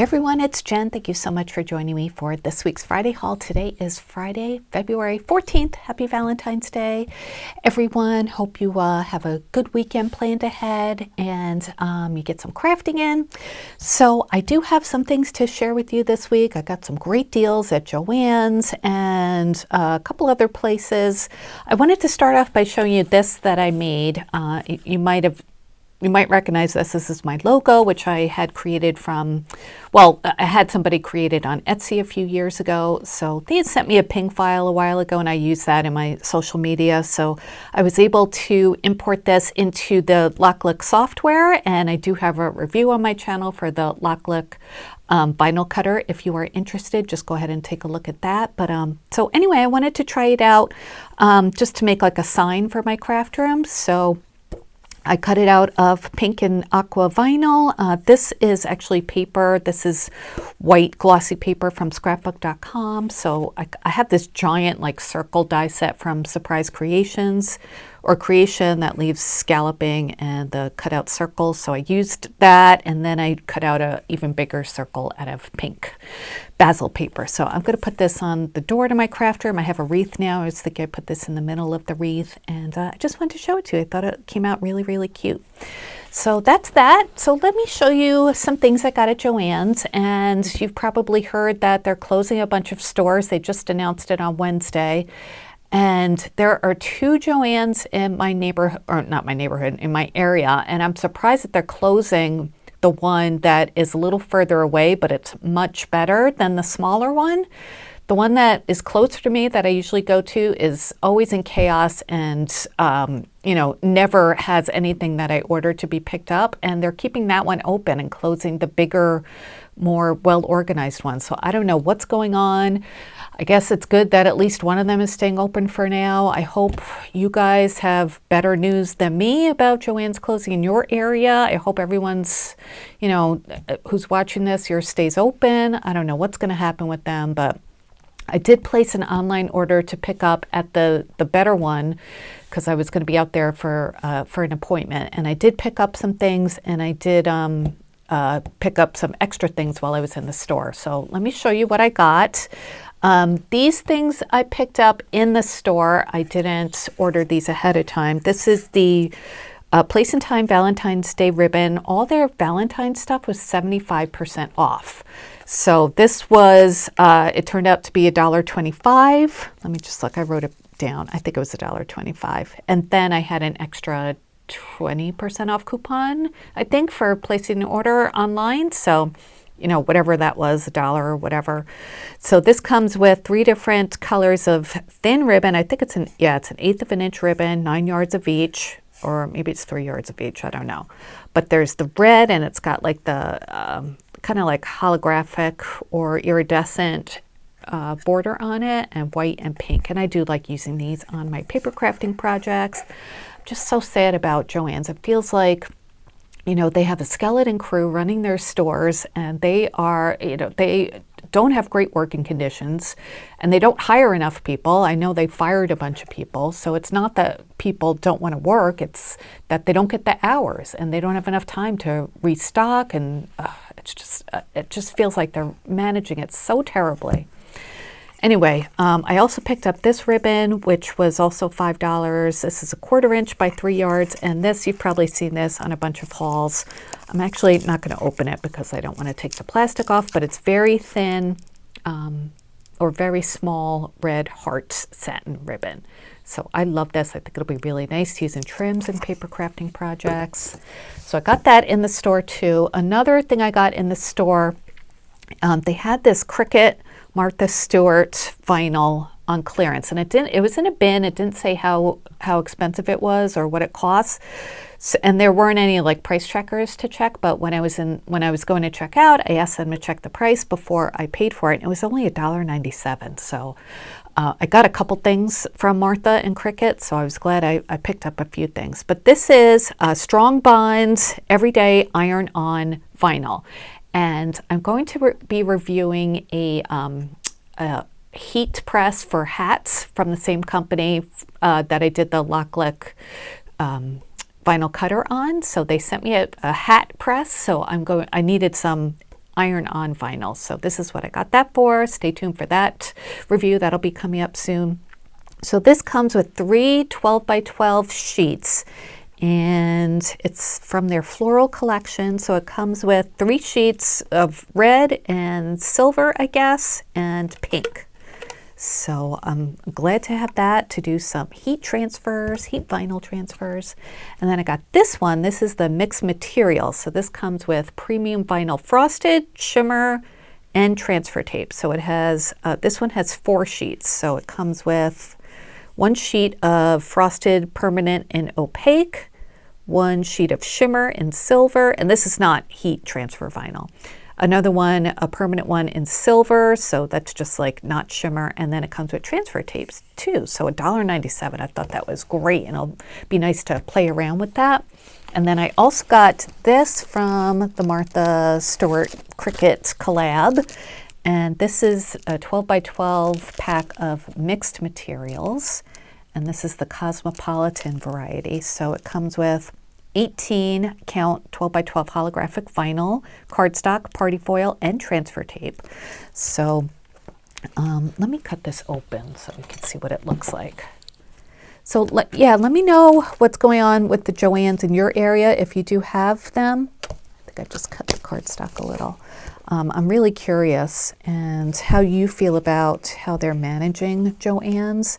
Everyone, it's Jen. Thank you so much for joining me for this week's Friday haul. Today is Friday, February 14th. Happy Valentine's Day. Everyone, hope you have a good weekend planned ahead and you get some crafting in. So I do have some things to share with you this week. I got some great deals at Joann's and a couple other places. I wanted to start off by showing you this that I made. You might recognize this. This is my logo, which I had created from, well, I had somebody create it on Etsy a few years ago. So they had sent me a ping file a while ago and I used that in my social media. So I was able to import this into the Locklick software, and I do have a review on my channel for the Locklick vinyl cutter. If you are interested, just go ahead and take a look at that. But so anyway, I wanted to try it out just to make like a sign for my craft room. So I cut it out of pink and aqua vinyl. This is actually paper. This is white glossy paper from scrapbook.com. So I have this giant like circle die set from Surprise Creations or Creation that leaves scalloping and the cutout circles. So I used that, and then I cut out a even bigger circle out of pink basil paper. So I'm going to put this on the door to my craft room. I have a wreath now. I was thinking I'd put this in the middle of the wreath, and I just wanted to show it to you. I thought it came out really, really cute. So that's that. So let me show you some things I got at Joann's, and you've probably heard that they're closing a bunch of stores. They just announced it on Wednesday. And there are two Joann's in my neighborhood, or not my neighborhood, in my area, and I'm surprised that they're closing the one that is a little further away, but it's much better than the smaller one. The one that is closer to me that I usually go to is always in chaos and, never has anything that I order to be picked up. And they're keeping that one open and closing the bigger, more well-organized one. So I don't know what's going on. I guess it's good that at least one of them is staying open for now. I hope you guys have better news than me about Joann's closing in your area. I hope everyone's, who's watching this, yours stays open. I don't know what's going to happen with them, but I did place an online order to pick up at the better one because I was going to be out there for an appointment. And I did pick up some things, and I did pick up some extra things while I was in the store. So let me show you what I got. These things I picked up in the store. I didn't order these ahead of time. This is the Place and Time Valentine's Day ribbon. All their Valentine's stuff was 75% off. So this was, it turned out to be $1.25. Let me just look, I wrote it down. I think it was $1.25. And then I had an extra 20% off coupon, I think, for placing an order online. So, whatever that was, $1 or whatever. So this comes with 3 different colors of thin ribbon. I think it's an 1/8 of an inch ribbon, 9 yards of each, or maybe it's 3 yards of each, I don't know. But there's the red, and it's got like the kind of like holographic or iridescent border on it, and white and pink. And I do like using these on my paper crafting projects. I'm just so sad about Joann's. It feels like, they have a skeleton crew running their stores, and they are, they don't have great working conditions, and they don't hire enough people. I know they fired a bunch of people, so it's not that people don't want to work, it's that they don't get the hours, and they don't have enough time to restock, and it just feels like they're managing it so terribly. Anyway, I also picked up this ribbon, which was also $5. This is a 1/4 inch by 3 yards, and this, you've probably seen this on a bunch of hauls. I'm actually not going to open it because I don't want to take the plastic off, but it's very thin or very small red heart satin ribbon. So I love this. I think it'll be really nice to use in trims and paper crafting projects. So I got that in the store too. Another thing I got in the store, they had this Cricut Martha Stewart vinyl on clearance, and it was in a bin. It didn't say how expensive it was or what it costs. So, and there weren't any like price checkers to check, but when I was going to check out, I asked them to check the price before I paid for it, and it was only $1.97. So I got a couple things from Martha and Cricut, so I was glad I picked up a few things. But this is Strong Bonds Everyday Iron-On Vinyl. And I'm going to be reviewing a heat press for hats from the same company that I did the Locklick vinyl cutter on. So they sent me a hat press. So I needed some iron-on vinyl. So this is what I got that for. Stay tuned for that review. That'll be coming up soon. So this comes with 3 12 by 12 sheets, and it's from their floral collection. So it comes with 3 sheets of red and silver, I guess, and pink. So I'm glad to have that to do some heat transfers, heat vinyl transfers. And then I got this one. This is the mixed material. So this comes with premium vinyl frosted, shimmer, and transfer tape. So it has, this one has 4 sheets. So it comes with 1 sheet of frosted permanent and opaque, 1 sheet of shimmer in silver, and this is not heat transfer vinyl. Another one, a permanent one in silver, so that's just like not shimmer, and then it comes with transfer tapes too. So $1.97. I thought that was great, and it'll be nice to play around with that. And then I also got this from the Martha Stewart Cricut collab. And this is a 12 by 12 pack of mixed materials. And this is the Cosmopolitan variety. So it comes with 18 count 12 by 12 holographic vinyl, cardstock, party foil, and transfer tape. So let me cut this open so we can see what it looks like. So let me know what's going on with the Joanns in your area if you do have them. I think I just cut the cardstock a little. I'm really curious and how you feel about how they're managing Joann's.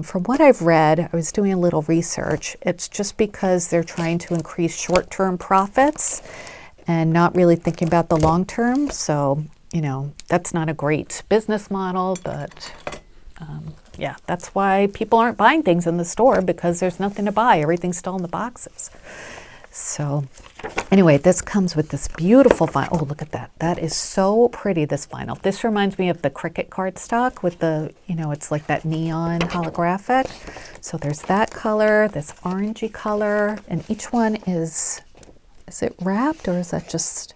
From what I've read, I was doing a little research. It's just because they're trying to increase short-term profits and not really thinking about the long term. So, you know, that's not a great business model, but yeah, that's why people aren't buying things in the store, because there's nothing to buy. Everything's still in the boxes. So anyway, this comes with this beautiful vinyl. Oh, look at that. That is so pretty, this vinyl. This reminds me of the Cricut cardstock with the, you know, it's like that neon holographic. So there's that color, this orangey color, and each one is it wrapped, or is that just,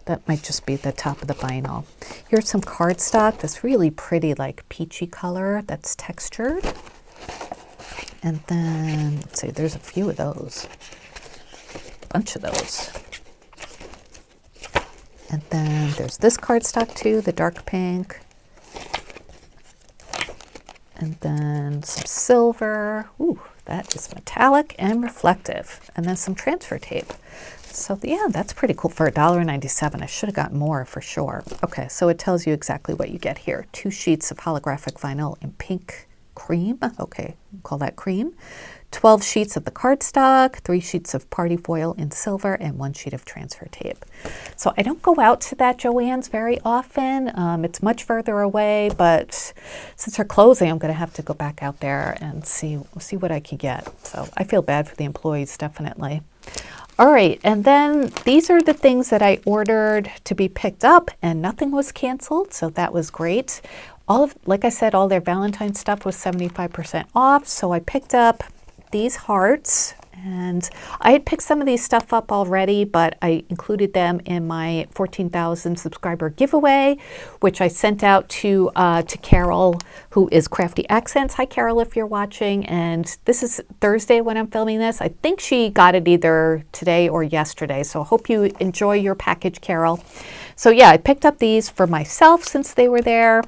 that might just be the top of the vinyl. Here's some cardstock, this really pretty like peachy color that's textured. And then, let's see, there's a few of those. Bunch of those. And then there's this cardstock too, the dark pink. And then some silver. Ooh, that is metallic and reflective. And then some transfer tape. So yeah, that's pretty cool for $1.97. I should have gotten more for sure. Okay, so it tells you exactly what you get here. 2 sheets of holographic vinyl in pink cream. Okay, we'll call that cream. 12 sheets of the cardstock, 3 sheets of party foil in silver, and 1 sheet of transfer tape. So I don't go out to that Joann's very often. It's much further away, but since they're closing, I'm going to have to go back out there and see what I can get. So I feel bad for the employees, definitely. All right, and then these are the things that I ordered to be picked up, and nothing was canceled, so that was great. Like I said, all their Valentine's stuff was 75% off, so I picked up these hearts, and I had picked some of these stuff up already, but I included them in my 14,000 subscriber giveaway, which I sent out to Carol, who is Crafty Accents. Hi, Carol, if you're watching. And this is Thursday when I'm filming this. I think she got it either today or yesterday, so I hope you enjoy your package, Carol. So yeah, I picked up these for myself since they were there.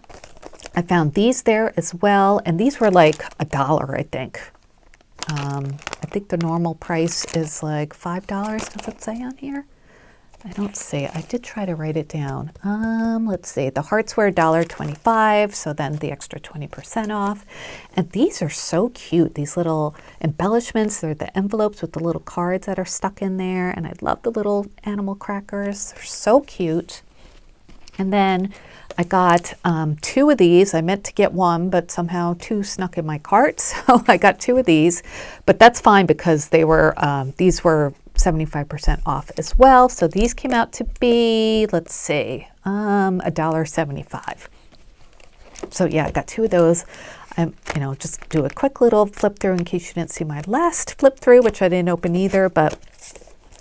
I found these there as well, and these were like $1, I think. I think the normal price is like $5. Does it say on here? I don't see. I did try to write it down. Let's see. The hearts were $1.25, so then the extra 20% off. And these are so cute. These little embellishments. They're the envelopes with the little cards that are stuck in there. And I love the little animal crackers. They're so cute. And then I got 2 of these. I meant to get 1, but somehow 2 snuck in my cart. So I got 2 of these, but that's fine because they were these were 75% off as well. So these came out to be, let's see, $1.75. So yeah, I got 2 of those. Just do a quick little flip through in case you didn't see my last flip through, which I didn't open either, but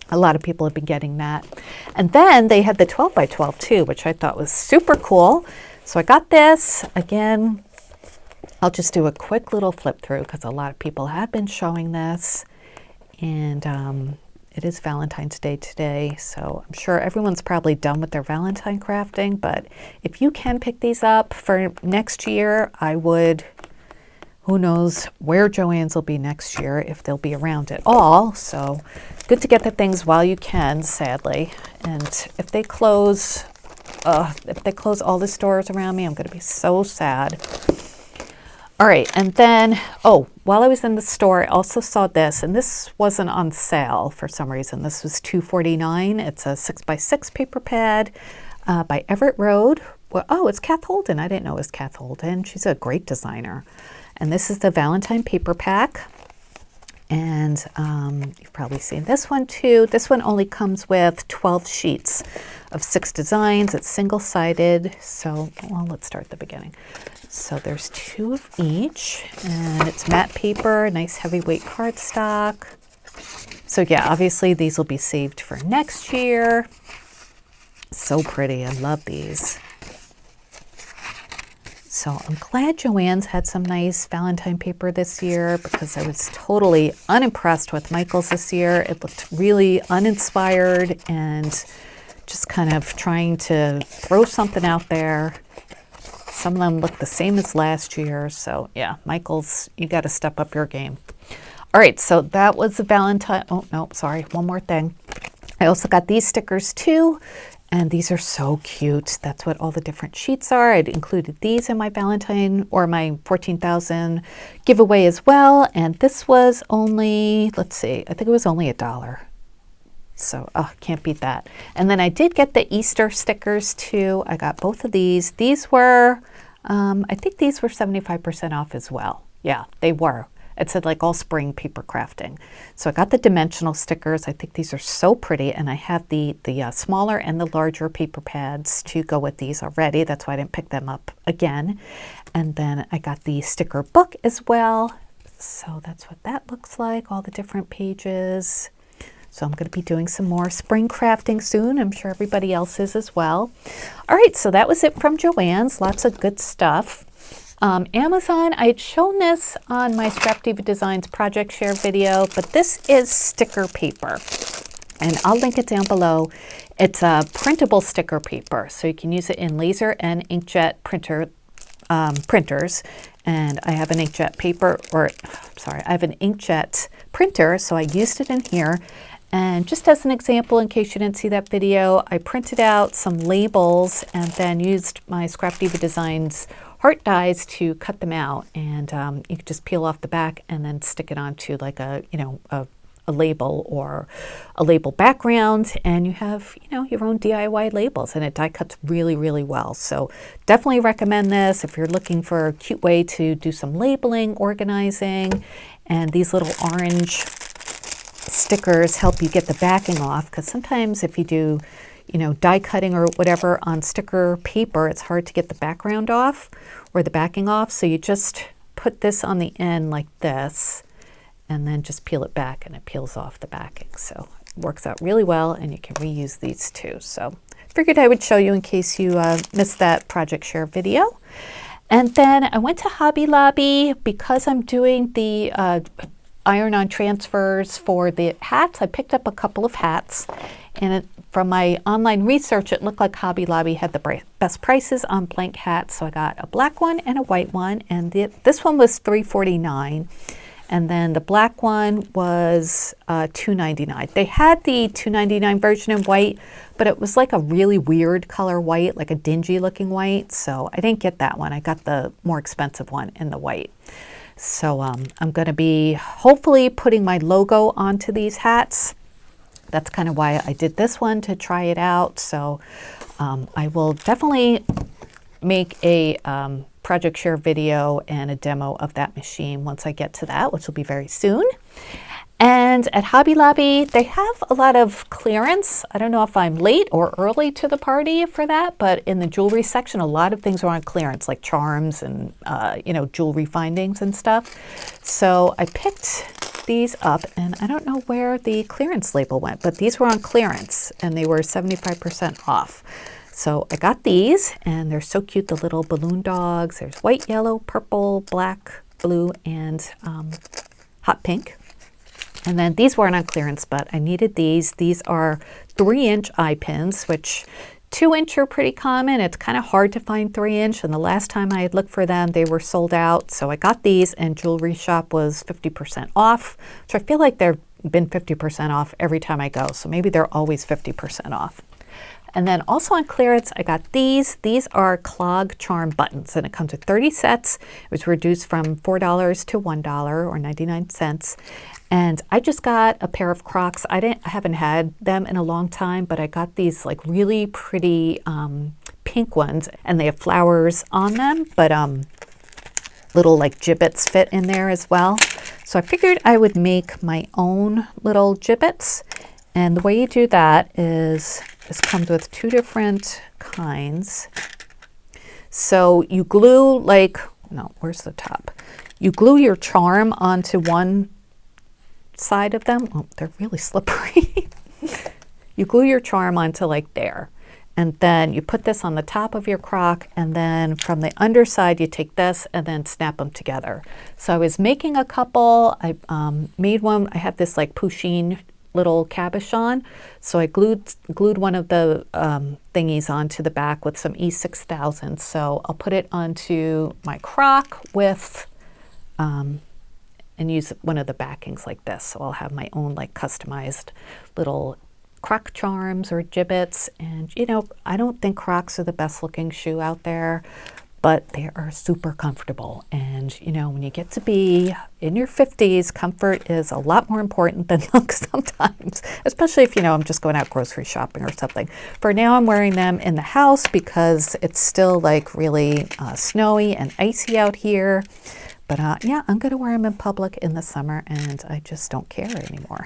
a lot of people have been getting that. And then they had the 12 by 12 too, which I thought was super cool. So I got this. Again, I'll just do a quick little flip through because a lot of people have been showing this. And it is Valentine's Day today, so I'm sure everyone's probably done with their Valentine crafting, but if you can pick these up for next year, I would. Who knows where Joann's will be next year, if they'll be around at all. So good to get the things while you can, sadly. And if they close all the stores around me, I'm going to be so sad. All right, and then, oh, while I was in the store, I also saw this, and this wasn't on sale for some reason. This was $2.49. It's a 6x6 paper pad by Everett Road. Well, oh, it's Kath Holden. I didn't know it was Kath Holden. She's a great designer. And this is the Valentine paper pack. And you've probably seen this one too. This one only comes with 12 sheets of 6 designs. It's single-sided. So, well, let's start at the beginning. So there's 2 of each, and it's matte paper, nice heavyweight cardstock. So yeah, obviously these will be saved for next year. So pretty, I love these. So I'm glad Joann's had some nice Valentine paper this year, because I was totally unimpressed with Michael's this year. It looked really uninspired and just kind of trying to throw something out there. Some of them look the same as last year. So yeah, Michael's, you got to step up your game. All right, so that was the Valentine. Oh, no, sorry, one more thing. I also got these stickers too. And these are so cute. That's what all the different sheets are. I'd included these in my Valentine or my 14,000 giveaway as well. And this was only, let's see, I think it was only $1. So, oh, can't beat that. And then I did get the Easter stickers too. I got both of these. These were, I think these were 75% off as well. Yeah, they were. It said like all spring paper crafting. So I got the dimensional stickers. I think these are so pretty. And I have the smaller and the larger paper pads to go with these already. That's why I didn't pick them up again. And then I got the sticker book as well. So that's what that looks like, all the different pages. So I'm going to be doing some more spring crafting soon. I'm sure everybody else is as well. All right, so that was it from Joann's. Lots of good stuff. Amazon, I had shown this on my Scrap Diva Designs project share video, but this is sticker paper. And I'll link it down below. It's a printable sticker paper, so you can use it in laser and inkjet printers. And I have an inkjet paper, I have an inkjet printer, so I used it in here. And just as an example, in case you didn't see that video, I printed out some labels and then used my Scrap Diva Designs heart dies to cut them out. And you can just peel off the back and then stick it onto like a label or a label background, and you have, your own DIY labels, and it die cuts really, really well. So definitely recommend this if you're looking for a cute way to do some labeling, organizing, and these little orange stickers help you get the backing off, because sometimes if you do, die cutting or whatever on sticker paper, it's hard to get the background off or the backing off. So you just put this on the end like this, and then just peel it back and it peels off the backing. So it works out really well, and you can reuse these too. So figured I would show you in case you missed that project share video. And then I went to Hobby Lobby because I'm doing the iron-on transfers for the hats. I picked up a couple of hats, and from my online research, it looked like Hobby Lobby had the best prices on blank hats. So I got a black one and a white one, and this one was $3.49. And then the black one was $2.99. They had the $2.99 version in white, but it was like a really weird color white, like a dingy looking white. So I didn't get that one. I got the more expensive one in the white. So I'm going to be hopefully putting my logo onto these hats. That's kind of why I did this one, to try it out. So I will definitely make a project share video and a demo of that machine once I get to that, which will be very soon. And at Hobby Lobby, they have a lot of clearance. I don't know if I'm late or early to the party for that, but in the jewelry section, a lot of things are on clearance, like charms and, jewelry findings and stuff. So I picked these up, and I don't know where the clearance label went, but these were on clearance, and they were 75% off. So I got these, and they're so cute, the little balloon dogs. There's white, yellow, purple, black, blue, and hot pink. And then these weren't on clearance, but I needed these. These are 3-inch eye pins, which 2-inch are pretty common. It's kind of hard to find 3-inch, and the last time I had looked for them, they were sold out. So I got these, and Jewelry Shop was 50% off, which I feel like they've been 50% off every time I go. So maybe they're always 50% off. And then also on clearance, I got these. These are clog charm buttons, and it comes with 30 sets. It was reduced from $4 to $1 or 99 cents. And I just got a pair of Crocs. I haven't had them in a long time, but I got these like really pretty pink ones, and they have flowers on them, but little like gibbets fit in there as well. So I figured I would make my own little gibbets. And the way you do that is, this comes with 2 different kinds. So you glue where's the top? You glue your charm onto one side of them. Oh, they're really slippery. You glue your charm onto like there. And then you put this on the top of your crock, and then from the underside you take this and then snap them together. So I was making a couple. I made one. I have this like Pusheen little cabochon. So I glued one of the thingies onto the back with some E6000. So I'll put it onto my crock with and use one of the backings like this. So I'll have my own like customized little croc charms or gibbets. And you know, I don't think Crocs are the best looking shoe out there, but they are super comfortable. And you know, when you get to be in your 50s, comfort is a lot more important than look sometimes, especially if, you know, I'm just going out grocery shopping or something. For now, I'm wearing them in the house because it's still like really snowy and icy out here. But yeah, I'm going to wear them in public in the summer, and I just don't care anymore.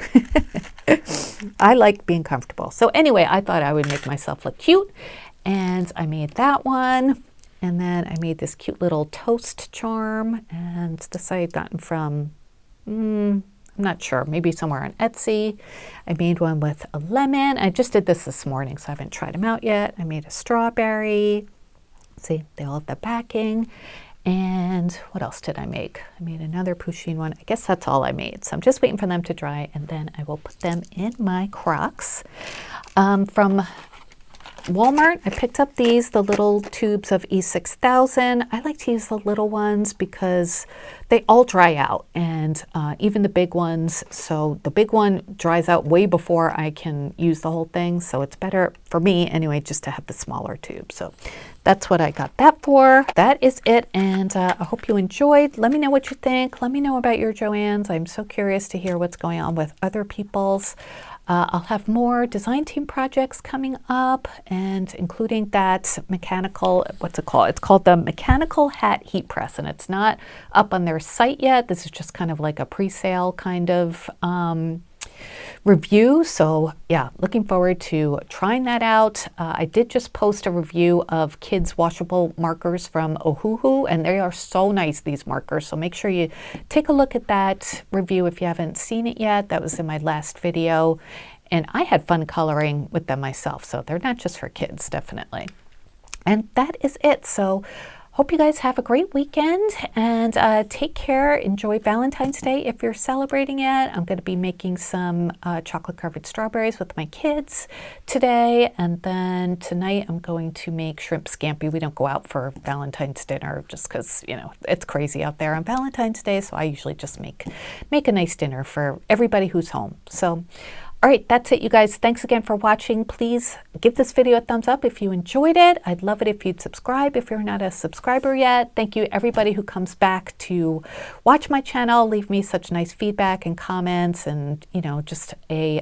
I like being comfortable. So anyway, I thought I would make myself look cute, and I made that one. And then I made this cute little toast charm, and this I had gotten from, I'm not sure, maybe somewhere on Etsy. I made one with a lemon. I just did this morning, so I haven't tried them out yet. I made a strawberry. See, they all have the backing. And what else did I make? I made another Pusheen one. I guess that's all I made. So I'm just waiting for them to dry, and then I will put them in my Crocs. From Walmart, I picked up the little tubes of E6000. I like to use the little ones because they all dry out, and even the big ones. So the big one dries out way before I can use the whole thing. So it's better for me anyway, just to have the smaller tube. So that's what I got that for. That is it, and I hope you enjoyed. Let me know what you think. Let me know about your Joanns. I'm so curious to hear what's going on with other people's. I'll have more design team projects coming up, and including that mechanical, what's it called? It's called the Mechanical Hat Heat Press, and it's not up on their site yet. This is just kind of like a pre-sale kind of review. So yeah, looking forward to trying that out. I did just post a review of kids washable markers from Ohuhu, and they are so nice, these markers. So make sure you take a look at that review if you haven't seen it yet. That was in my last video, and I had fun coloring with them myself. So they're not just for kids, definitely. And that is it. So hope you guys have a great weekend, and take care. Enjoy Valentine's Day if you're celebrating it. I'm going to be making some chocolate-covered strawberries with my kids today, and then tonight I'm going to make shrimp scampi. We don't go out for Valentine's dinner just because, you know, it's crazy out there on Valentine's Day, so I usually just make a nice dinner for everybody who's home. So all right, that's it, you guys. Thanks again for watching. Please give this video a thumbs up if you enjoyed it. I'd love it if you'd subscribe if you're not a subscriber yet. Thank you, everybody who comes back to watch my channel, leave me such nice feedback and comments, and, you know, just a,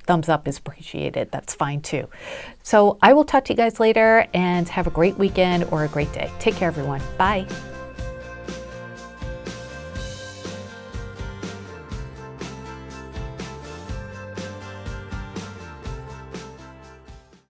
thumbs up is appreciated. That's fine too. So I will talk to you guys later, and have a great weekend or a great day. Take care, everyone. Bye.